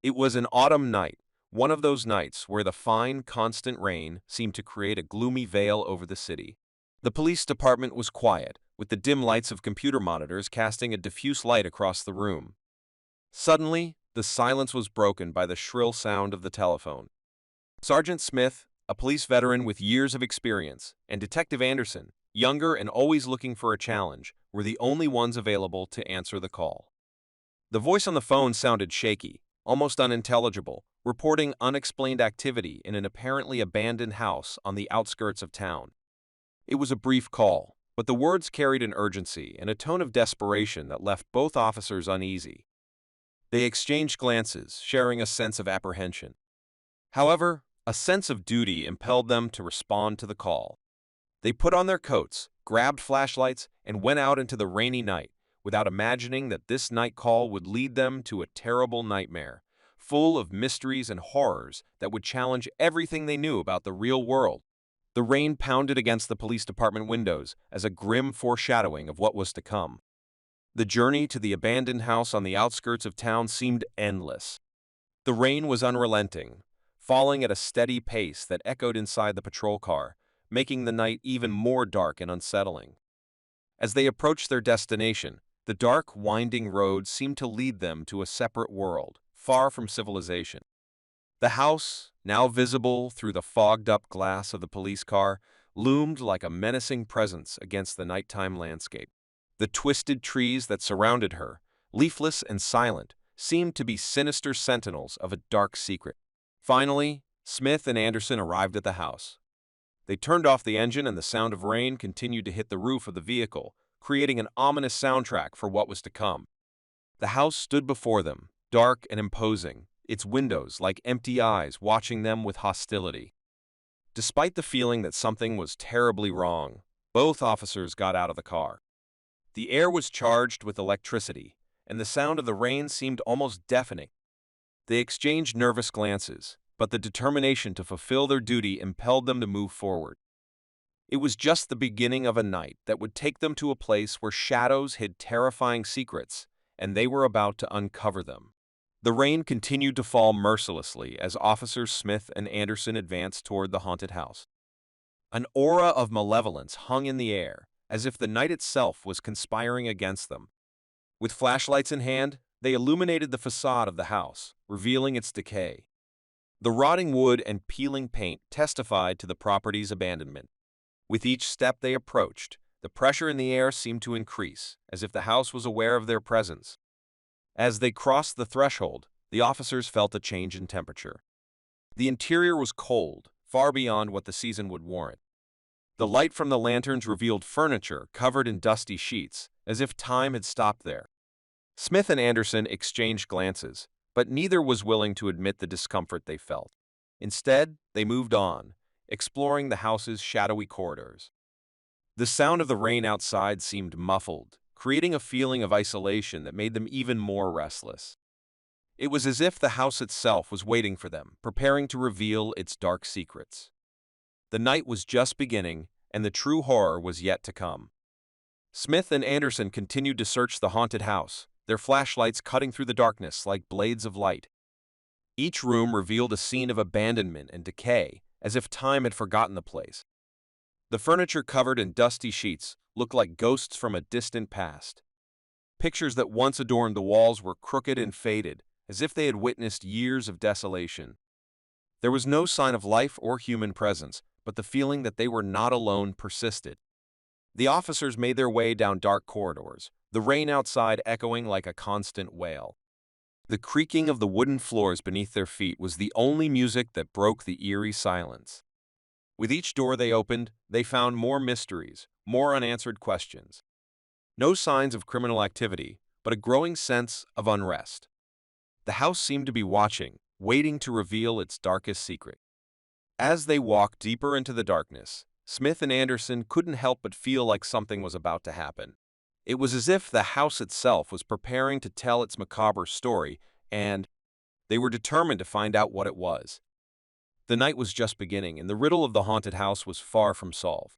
It was an autumn night, one of those nights where the fine, constant rain seemed to create a gloomy veil over the city. The police department was quiet, with the dim lights of computer monitors casting a diffuse light across the room. Suddenly, the silence was broken by the shrill sound of the telephone. Sergeant Smith, a police veteran with years of experience, and Detective Anderson, younger and always looking for a challenge, were the only ones available to answer the call. The voice on the phone sounded shaky, almost unintelligible, reporting unexplained activity in an apparently abandoned house on the outskirts of town. It was a brief call, but the words carried an urgency and a tone of desperation that left both officers uneasy. They exchanged glances, sharing a sense of apprehension. However, a sense of duty impelled them to respond to the call. They put on their coats, grabbed flashlights, and went out into the rainy night, without imagining that this night call would lead them to a terrible nightmare, full of mysteries and horrors that would challenge everything they knew about the real world. The rain pounded against the police department windows as a grim foreshadowing of what was to come. The journey to the abandoned house on the outskirts of town seemed endless. The rain was unrelenting, falling at a steady pace that echoed inside the patrol car, making the night even more dark and unsettling. As they approached their destination, the dark, winding road seemed to lead them to a separate world, far from civilization. The house, now visible through the fogged-up glass of the police car, loomed like a menacing presence against the nighttime landscape. The twisted trees that surrounded her, leafless and silent, seemed to be sinister sentinels of a dark secret. Finally, Smith and Anderson arrived at the house. They turned off the engine and the sound of rain continued to hit the roof of the vehicle, creating an ominous soundtrack for what was to come. The house stood before them, dark and imposing, its windows like empty eyes watching them with hostility. Despite the feeling that something was terribly wrong, both officers got out of the car. The air was charged with electricity, and the sound of the rain seemed almost deafening. They exchanged nervous glances, but the determination to fulfill their duty impelled them to move forward. It was just the beginning of a night that would take them to a place where shadows hid terrifying secrets, and they were about to uncover them. The rain continued to fall mercilessly as Officers Smith and Anderson advanced toward the haunted house. An aura of malevolence hung in the air, as if the night itself was conspiring against them. With flashlights in hand, they illuminated the facade of the house, revealing its decay. The rotting wood and peeling paint testified to the property's abandonment. With each step they approached, the pressure in the air seemed to increase, as if the house was aware of their presence. As they crossed the threshold, the officers felt a change in temperature. The interior was cold, far beyond what the season would warrant. The light from the lanterns revealed furniture covered in dusty sheets, as if time had stopped there. Smith and Anderson exchanged glances, but neither was willing to admit the discomfort they felt. Instead, they moved on, exploring the house's shadowy corridors. The sound of the rain outside seemed muffled, creating a feeling of isolation that made them even more restless. It was as if the house itself was waiting for them, preparing to reveal its dark secrets. The night was just beginning, and the true horror was yet to come. Smith and Anderson continued to search the haunted house, their flashlights cutting through the darkness like blades of light. Each room revealed a scene of abandonment and decay, as if time had forgotten the place. The furniture covered in dusty sheets looked like ghosts from a distant past. Pictures that once adorned the walls were crooked and faded, as if they had witnessed years of desolation. There was no sign of life or human presence, but the feeling that they were not alone persisted. The officers made their way down dark corridors, the rain outside echoing like a constant wail. The creaking of the wooden floors beneath their feet was the only music that broke the eerie silence. With each door they opened, they found more mysteries, more unanswered questions. No signs of criminal activity, but a growing sense of unrest. The house seemed to be watching, waiting to reveal its darkest secret. As they walked deeper into the darkness, Smith and Anderson couldn't help but feel like something was about to happen. It was as if the house itself was preparing to tell its macabre story, and they were determined to find out what it was. The night was just beginning, and the riddle of the haunted house was far from solved.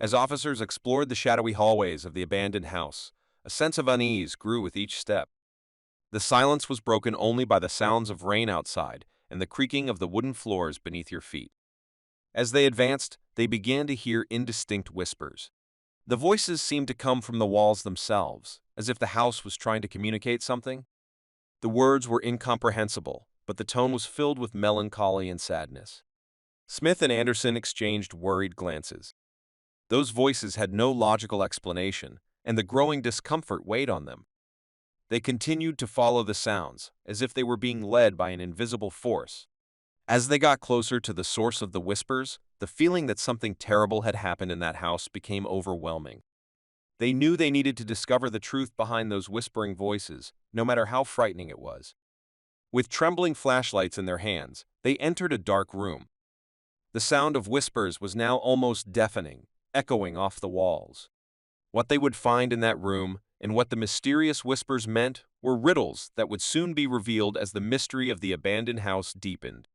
As officers explored the shadowy hallways of the abandoned house, a sense of unease grew with each step. The silence was broken only by the sounds of rain outside and the creaking of the wooden floors beneath your feet. As they advanced, they began to hear indistinct whispers. The voices seemed to come from the walls themselves, as if the house was trying to communicate something. The words were incomprehensible, but the tone was filled with melancholy and sadness. Smith and Anderson exchanged worried glances. Those voices had no logical explanation, and the growing discomfort weighed on them. They continued to follow the sounds, as if they were being led by an invisible force. As they got closer to the source of the whispers, the feeling that something terrible had happened in that house became overwhelming. They knew they needed to discover the truth behind those whispering voices, no matter how frightening it was. With trembling flashlights in their hands, they entered a dark room. The sound of whispers was now almost deafening, echoing off the walls. What they would find in that room, and what the mysterious whispers meant, were riddles that would soon be revealed as the mystery of the abandoned house deepened.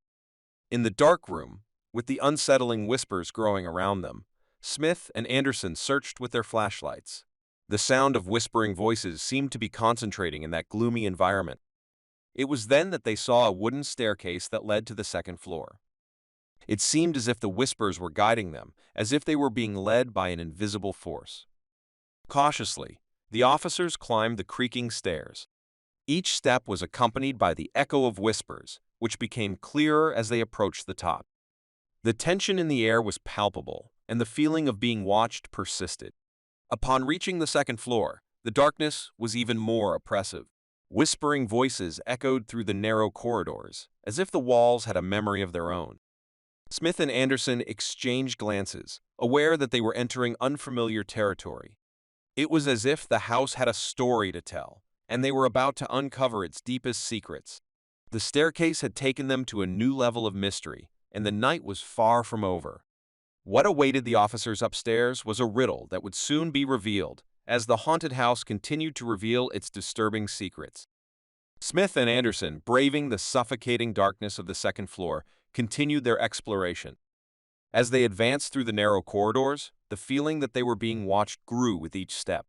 In the dark room, with the unsettling whispers growing around them, Smith and Anderson searched with their flashlights. The sound of whispering voices seemed to be concentrating in that gloomy environment. It was then that they saw a wooden staircase that led to the second floor. It seemed as if the whispers were guiding them, as if they were being led by an invisible force. Cautiously, the officers climbed the creaking stairs. Each step was accompanied by the echo of whispers, which became clearer as they approached the top. The tension in the air was palpable, and the feeling of being watched persisted. Upon reaching the second floor, the darkness was even more oppressive. Whispering voices echoed through the narrow corridors, as if the walls had a memory of their own. Smith and Anderson exchanged glances, aware that they were entering unfamiliar territory. It was as if the house had a story to tell, and they were about to uncover its deepest secrets. The staircase had taken them to a new level of mystery, and the night was far from over. What awaited the officers upstairs was a riddle that would soon be revealed, as the haunted house continued to reveal its disturbing secrets. Smith and Anderson, braving the suffocating darkness of the second floor, continued their exploration. As they advanced through the narrow corridors, the feeling that they were being watched grew with each step.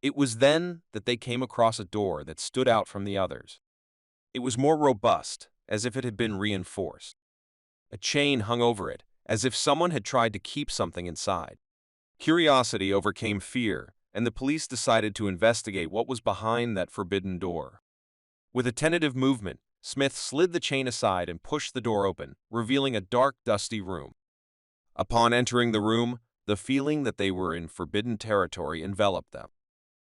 It was then that they came across a door that stood out from the others. It was more robust, as if it had been reinforced. A chain hung over it, as if someone had tried to keep something inside. Curiosity overcame fear, and the police decided to investigate what was behind that forbidden door. With a tentative movement, Smith slid the chain aside and pushed the door open, revealing a dark, dusty room. Upon entering the room, the feeling that they were in forbidden territory enveloped them.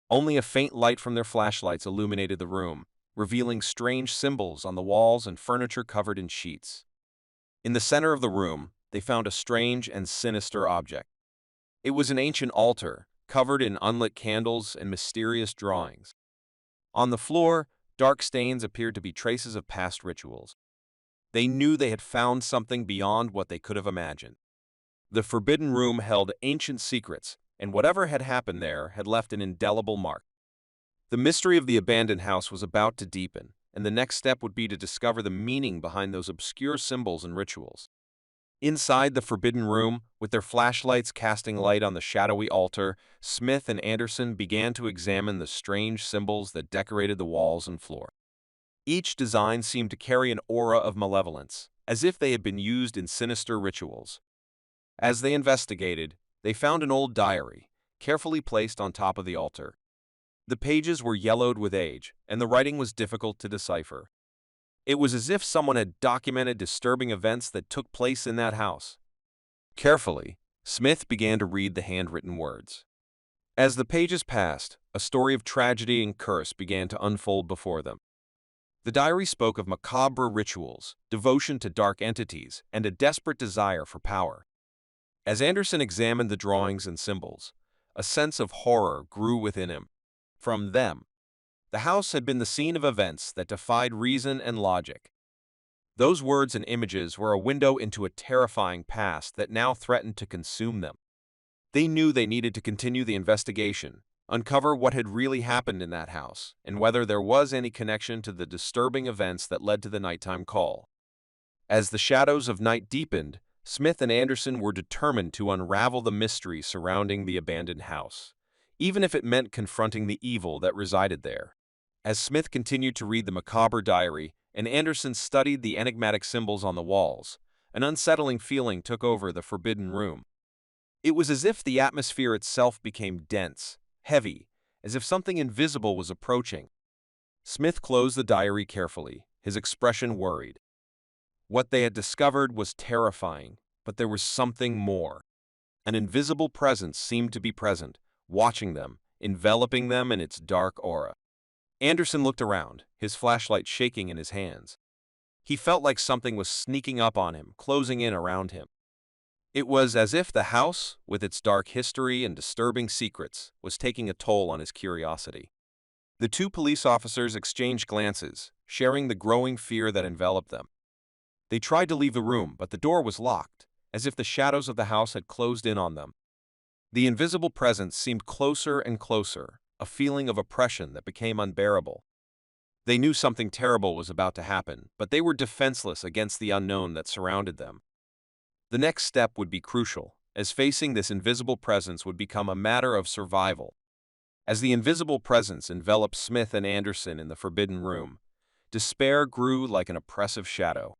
Only a faint light from their flashlights illuminated the room, revealing strange symbols on the walls and furniture covered in sheets. In the center of the room, they found a strange and sinister object. It was an ancient altar, covered in unlit candles and mysterious drawings. On the floor, dark stains appeared to be traces of past rituals. They knew they had found something beyond what they could have imagined. The forbidden room held ancient secrets, and whatever had happened there had left an indelible mark. The mystery of the abandoned house was about to deepen, and the next step would be to discover the meaning behind those obscure symbols and rituals. Inside the forbidden room, with their flashlights casting light on the shadowy altar, Smith and Anderson began to examine the strange symbols that decorated the walls and floor. Each design seemed to carry an aura of malevolence, as if they had been used in sinister rituals. As they investigated, they found an old diary, carefully placed on top of the altar. The pages were yellowed with age, and the writing was difficult to decipher. It was as if someone had documented disturbing events that took place in that house. Carefully, Smith began to read the handwritten words. As the pages passed, a story of tragedy and curse began to unfold before them. The diary spoke of macabre rituals, devotion to dark entities, and a desperate desire for power. As Anderson examined the drawings and symbols, a sense of horror grew within him. From them, the house had been the scene of events that defied reason and logic. Those words and images were a window into a terrifying past that now threatened to consume them. They knew they needed to continue the investigation, uncover what had really happened in that house, and whether there was any connection to the disturbing events that led to the nighttime call. As the shadows of night deepened, Smith and Anderson were determined to unravel the mystery surrounding the abandoned house, even if it meant confronting the evil that resided there. As Smith continued to read the macabre diary and Anderson studied the enigmatic symbols on the walls, an unsettling feeling took over the forbidden room. It was as if the atmosphere itself became dense, heavy, as if something invisible was approaching. Smith closed the diary carefully, his expression worried. What they had discovered was terrifying, but there was something more. An invisible presence seemed to be present, watching them, enveloping them in its dark aura. Anderson looked around, his flashlight shaking in his hands. He felt like something was sneaking up on him, closing in around him. It was as if the house, with its dark history and disturbing secrets, was taking a toll on his curiosity. The two police officers exchanged glances, sharing the growing fear that enveloped them. They tried to leave the room, but the door was locked, as if the shadows of the house had closed in on them. The invisible presence seemed closer and closer, a feeling of oppression that became unbearable. They knew something terrible was about to happen, but they were defenseless against the unknown that surrounded them. The next step would be crucial, as facing this invisible presence would become a matter of survival. As the invisible presence enveloped Smith and Anderson in the forbidden room, despair grew like an oppressive shadow.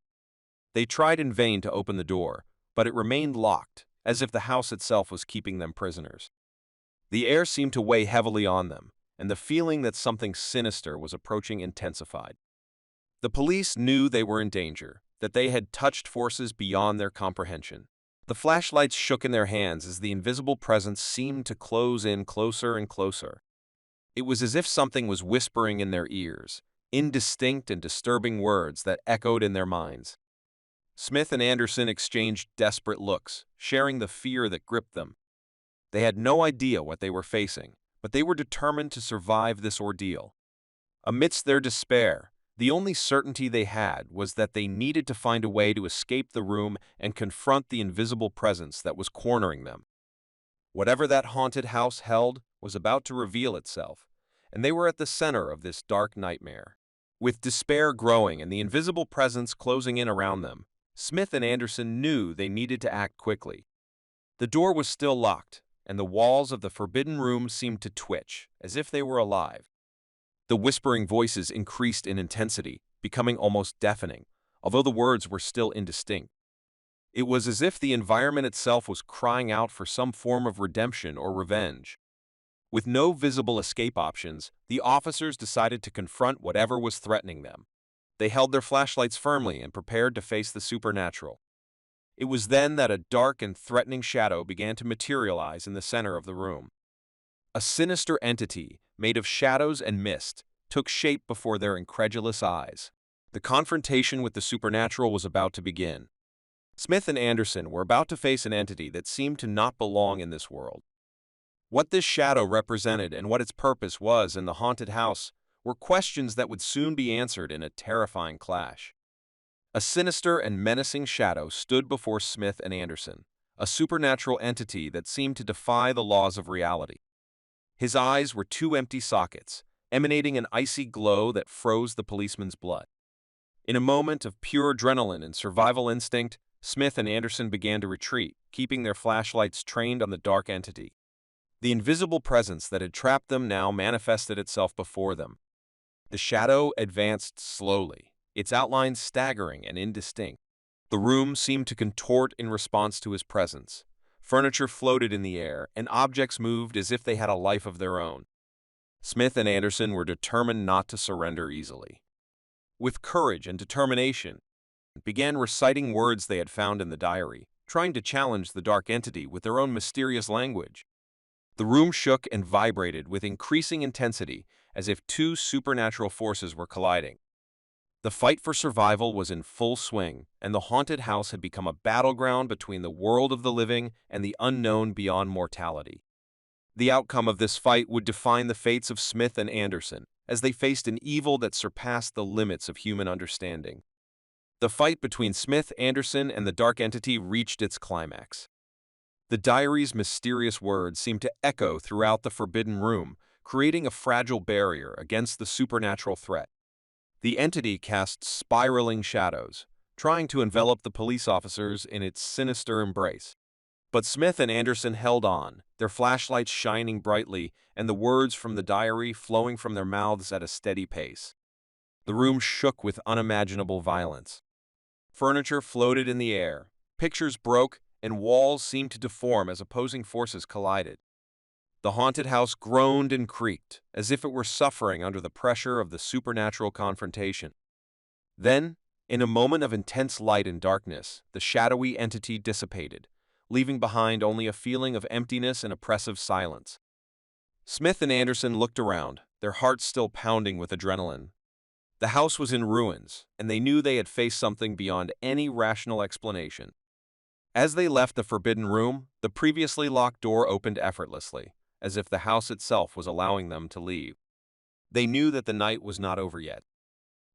They tried in vain to open the door, but it remained locked, as if the house itself was keeping them prisoners. The air seemed to weigh heavily on them, and the feeling that something sinister was approaching intensified. The police knew they were in danger, that they had touched forces beyond their comprehension. The flashlights shook in their hands as the invisible presence seemed to close in closer and closer. It was as if something was whispering in their ears, indistinct and disturbing words that echoed in their minds. Smith and Anderson exchanged desperate looks, sharing the fear that gripped them. They had no idea what they were facing, but they were determined to survive this ordeal. Amidst their despair, the only certainty they had was that they needed to find a way to escape the room and confront the invisible presence that was cornering them. Whatever that haunted house held was about to reveal itself, and they were at the center of this dark nightmare. With despair growing and the invisible presence closing in around them, Smith and Anderson knew they needed to act quickly. The door was still locked, and the walls of the forbidden room seemed to twitch, as if they were alive. The whispering voices increased in intensity, becoming almost deafening, although the words were still indistinct. It was as if the environment itself was crying out for some form of redemption or revenge. With no visible escape options, the officers decided to confront whatever was threatening them. They held their flashlights firmly and prepared to face the supernatural. It was then that a dark and threatening shadow began to materialize in the center of the room. A sinister entity, made of shadows and mist, took shape before their incredulous eyes. The confrontation with the supernatural was about to begin. Smith and Anderson were about to face an entity that seemed to not belong in this world. What this shadow represented and what its purpose was in the haunted house were questions that would soon be answered in a terrifying clash. A sinister and menacing shadow stood before Smith and Anderson, a supernatural entity that seemed to defy the laws of reality. His eyes were two empty sockets, emanating an icy glow that froze the policeman's blood. In a moment of pure adrenaline and survival instinct, Smith and Anderson began to retreat, keeping their flashlights trained on the dark entity. The invisible presence that had trapped them now manifested itself before them. The shadow advanced slowly, its outlines staggering and indistinct. The room seemed to contort in response to his presence. Furniture floated in the air, and objects moved as if they had a life of their own. Smith and Anderson were determined not to surrender easily. With courage and determination, they began reciting words they had found in the diary, trying to challenge the dark entity with their own mysterious language. The room shook and vibrated with increasing intensity, as if two supernatural forces were colliding. The fight for survival was in full swing, and the haunted house had become a battleground between the world of the living and the unknown beyond mortality. The outcome of this fight would define the fates of Smith and Anderson, as they faced an evil that surpassed the limits of human understanding. The fight between Smith, Anderson, and the dark entity reached its climax. The diary's mysterious words seemed to echo throughout the forbidden room, creating a fragile barrier against the supernatural threat. The entity cast spiraling shadows, trying to envelop the police officers in its sinister embrace. But Smith and Anderson held on, their flashlights shining brightly and the words from the diary flowing from their mouths at a steady pace. The room shook with unimaginable violence. Furniture floated in the air, pictures broke, and walls seemed to deform as opposing forces collided. The haunted house groaned and creaked, as if it were suffering under the pressure of the supernatural confrontation. Then, in a moment of intense light and darkness, the shadowy entity dissipated, leaving behind only a feeling of emptiness and oppressive silence. Smith and Anderson looked around, their hearts still pounding with adrenaline. The house was in ruins, and they knew they had faced something beyond any rational explanation. As they left the forbidden room, the previously locked door opened effortlessly, as if the house itself was allowing them to leave. They knew that the night was not over yet.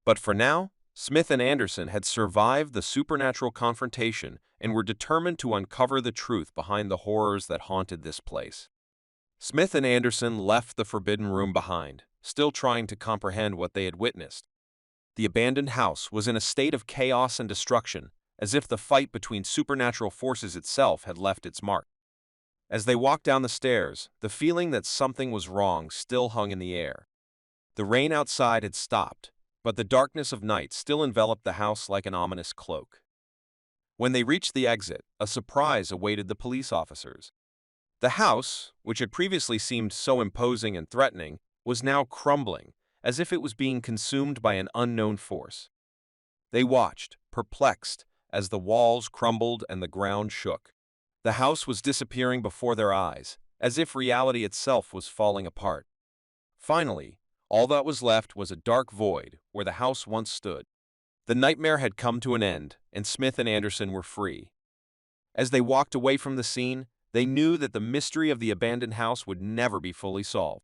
But for now, Smith and Anderson had survived the supernatural confrontation and were determined to uncover the truth behind the horrors that haunted this place. Smith and Anderson left the forbidden room behind, still trying to comprehend what they had witnessed. The abandoned house was in a state of chaos and destruction, as if the fight between supernatural forces itself had left its mark. As they walked down the stairs, the feeling that something was wrong still hung in the air. The rain outside had stopped, but the darkness of night still enveloped the house like an ominous cloak. When they reached the exit, a surprise awaited the police officers. The house, which had previously seemed so imposing and threatening, was now crumbling, as if it was being consumed by an unknown force. They watched, perplexed, as the walls crumbled and the ground shook. The house was disappearing before their eyes, as if reality itself was falling apart. Finally, all that was left was a dark void where the house once stood. The nightmare had come to an end, and Smith and Anderson were free. As they walked away from the scene, they knew that the mystery of the abandoned house would never be fully solved.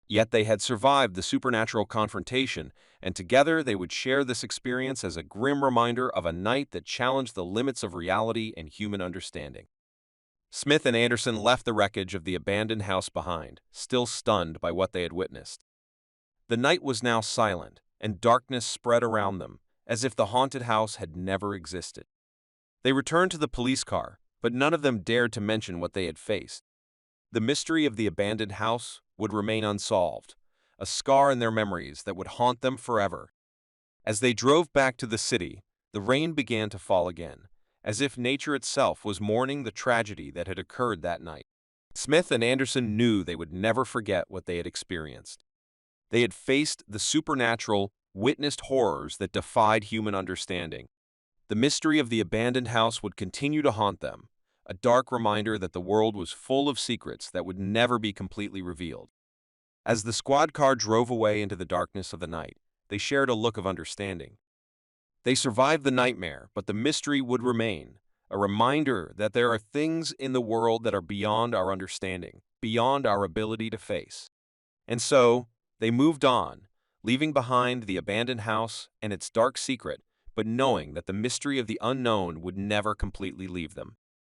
Yet they had survived the supernatural confrontation, and together they would share this experience as a grim reminder of a night that challenged the limits of reality and human understanding. Smith and Anderson left the wreckage of the abandoned house behind, still stunned by what they had witnessed. The night was now silent, and darkness spread around them, as if the haunted house had never existed. They returned to the police car, but none of them dared to mention what they had faced. The mystery of the abandoned house would remain unsolved, a scar in their memories that would haunt them forever. As they drove back to the city, the rain began to fall again, as if nature itself was mourning the tragedy that had occurred that night. Smith and Anderson knew they would never forget what they had experienced. They had faced the supernatural, witnessed horrors that defied human understanding. The mystery of the abandoned house would continue to haunt them, a dark reminder that the world was full of secrets that would never be completely revealed. As the squad car drove away into the darkness of the night, they shared a look of understanding. They survived the nightmare, but the mystery would remain, a reminder that there are things in the world that are beyond our understanding, beyond our ability to face. And so, they moved on, leaving behind the abandoned house and its dark secret, but knowing that the mystery of the unknown would never completely leave them.